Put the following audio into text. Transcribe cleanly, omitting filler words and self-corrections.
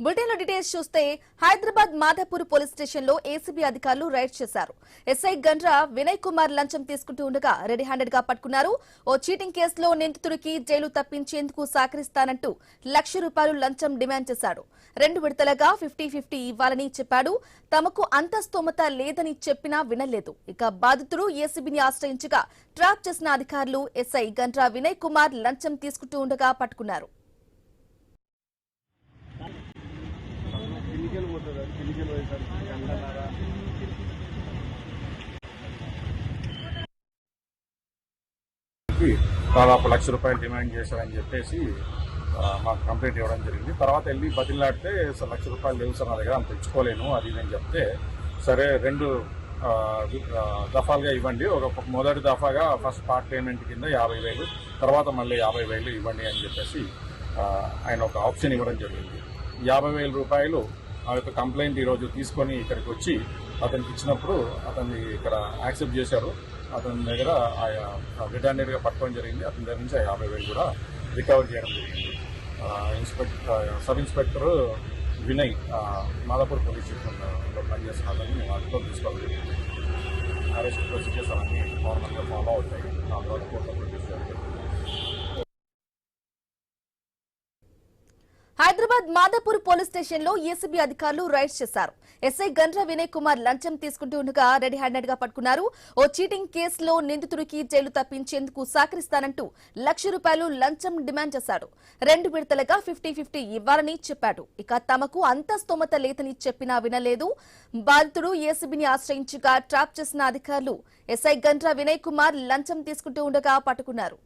బులెటిన్లో డీటెయిల్స్ చూస్తే హైదరాబాద్ మాధాపూర్ పోలీస్ స్టేషన్లో ఏసీబీ అధికారులు రైడ్ చేశారు. ఎస్ఐ గండ్రా వినయ్ కుమార్ లంచం తీసుకుంటూ ఉండగా రెడీ హ్యాండెడ్ గా పట్టుకున్నారు. ఓ చీటింగ్ కేసులో నిందితుడికి జైలు తప్పించేందుకు సహకరిస్తానంటూ ₹1,00,000 లంచం డిమాండ్ చేశాడు. 2 విడతలుగా 50-50 ఇవ్వాలని చెప్పాడు. తమకు అంత స్తోమత లేదని చెప్పినా వినలేదు. ఇక బాధితుడు ఏసీబీని ఆశ్రయించగా ట్రాప్ చేసిన అధికారులు ఎస్ఐ గండ్రా వినయ్ కుమార్ లంచం తీసుకుంటూ ఉండగా పట్టుకున్నారు. దాదాపు ₹1,00,000 డిమాండ్ చేశారని చెప్పేసి మాకు కంప్లైంట్ ఇవ్వడం జరిగింది. తర్వాత వెళ్ళి బతిలాడితే ₹1,00,000 లేవు సార్ నా దగ్గర, అంత తెచ్చుకోలేను అది అని చెప్తే, సరే 2 దఫాలుగా ఇవ్వండి, మొదటి దఫాగా ఫస్ట్ పార్ట్ పేమెంట్ కింద 50,000, తర్వాత మళ్ళీ 50,000 ఇవ్వండి అని చెప్పేసి ఆయన ఒక ఆప్షన్ ఇవ్వడం జరిగింది. ₹50,000 ఆ యొక్క కంప్లైంట్ ఈరోజు తీసుకొని ఇక్కడికి వచ్చి అతనికి ఇచ్చినప్పుడు అతన్ని ఇక్కడ యాక్సెప్ట్ చేశారు. అతని దగ్గర రెడ్ హ్యాండెడ్గా పట్టుకోవడం జరిగింది. అతని దగ్గర నుంచి 50,000 కూడా రికవర్ చేయడం జరిగింది. Sub inspector Vinay Madhapur police స్టేషన్లో పనిచేస్తున్న అతన్ని అదుపులో తీసుకోవడం జరిగింది. అరెస్ట్ ప్రొసీజర్స్ అవన్నీ నార్మల్గా ఫాలో అవుతాయి. దాని ద్వారా కోర్టులో ప్రొడ్యూస్ చేయాలి. హైదరాబాద్ మాదాపూర్ పోలీస్ స్టేషన్ లో ఏసీబీ అధికారులు రైడ్స్ చేశారు. ఎస్ఐ గండ్రా వినయ్ కుమార్ లంచం తీసుకుంటూ ఉండగా రెడీ హ్యాండెడ్ గా పట్టుకున్నారు. ఓ చీటింగ్ కేసులో నిందితుడికి జైలు తప్పించేందుకు సహకరిస్తానంటూ ₹1,00,000 లంచం డిమాండ్ చేశాడు. 2 విడతలుగా 50-50 ఇవ్వాలని చెప్పాడు. ఇక తమకు అంత స్తోమత లేదని చెప్పినా వినలేదు. బాధితుడు ఏసీబీని ఆశ్రయించగా ట్రాప్ చేసిన అధికారులు ఎస్ఐ గండ్రా వినయ్ కుమార్ లంచం తీసుకుంటూ ఉండగా పట్టుకున్నారు.